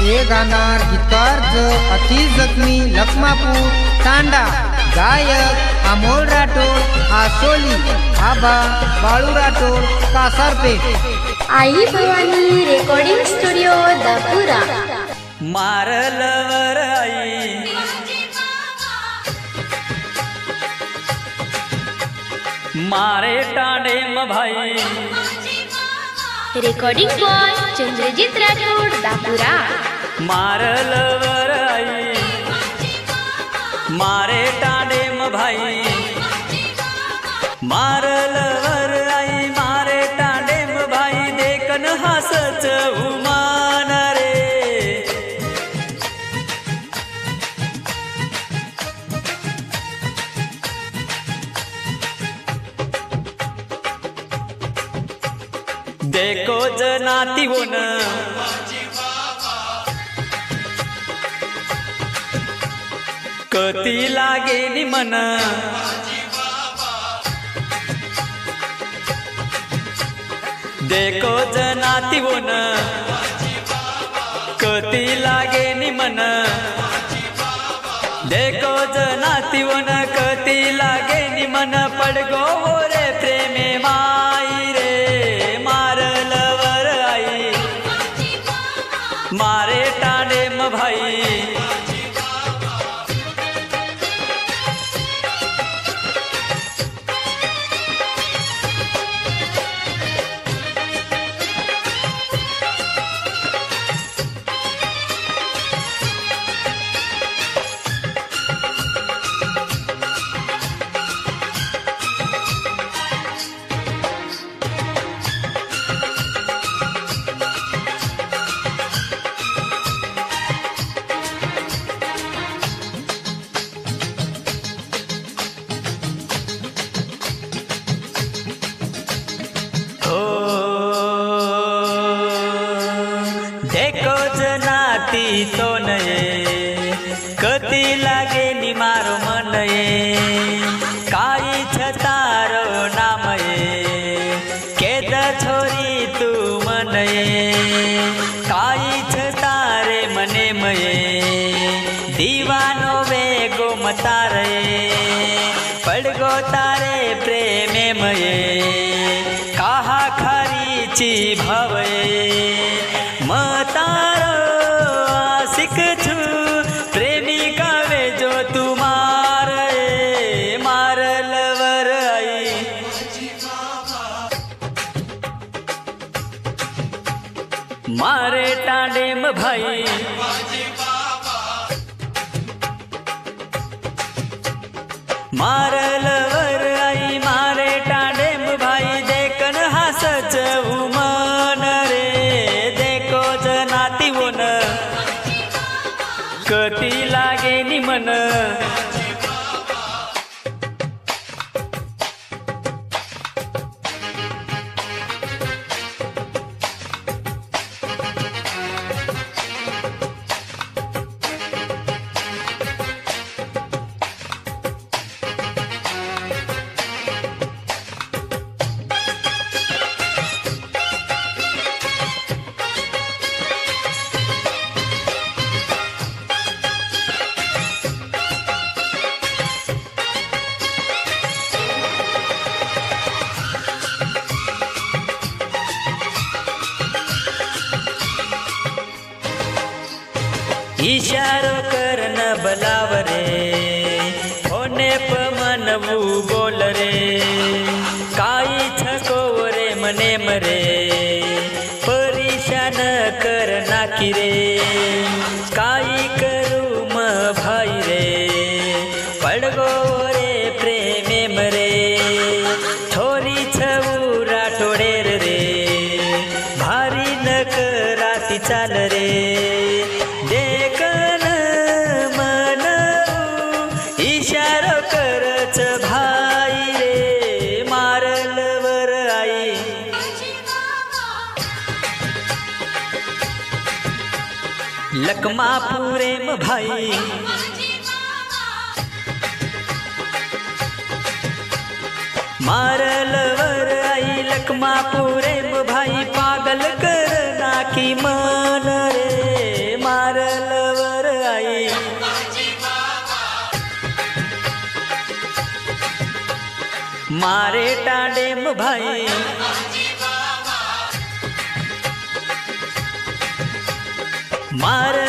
हे गाणार गीतकार अति जखमी लखमापूर तांडा। गायक अमोल राठोड आसोली, आबा बाळू राठोड कासारपेठ। Aai Bhavani recording studio Dapura. मारलवर आई मारे टांडे म भाई। Recording boy Chandrajeet Rathod Dapura. मारलवर आई मारे टांडे म भाई। मारलवर आई मारे टांडे म भाई। देखन हसच उमान रे। देखो जनाती होन कती लागे नि मन। देखो जनाती होन कती लागे नि मन। देखो जनाती होन कती लागे नि मन। पडगो रे प्रेमे माई रे। मारलवर आई मारे टांडे म भाई। देखो जनाती तो नये कती लागे नि मारो मन ये। काई छतारो नाम ये केद छोरी तू मन ये। काई छतारे मने मये दीवानो वेगो मतारे। पड़गो तारे प्रेमे मये काहा खरीची भवे। मतारो आशिक छु प्रेमिका वे जो तुम्हारे। मारलवर आई मारे टांडे म भाई। मारलवर आई मारे टांडे म भाई। देखन हसच उमान रे। देखो जनाती होन कती लागे नि मन। इशारो करन बलाव रे होने प मनवू बोल रे। काई छको रे मने मरे परेशान कर नाखी रे। काई करू म भाई रे पड़गो रे प्रेमे मरे। छोरी छऊ राठोडेर रे भारी नक राती चाल रे। देखन मन इशारो करच भाई रे। मारलवर आई लखमापुरे म भाई। मारलवर आई लखमापुरे म भाई। पागल कर नाखी मन रे। ग भाई मार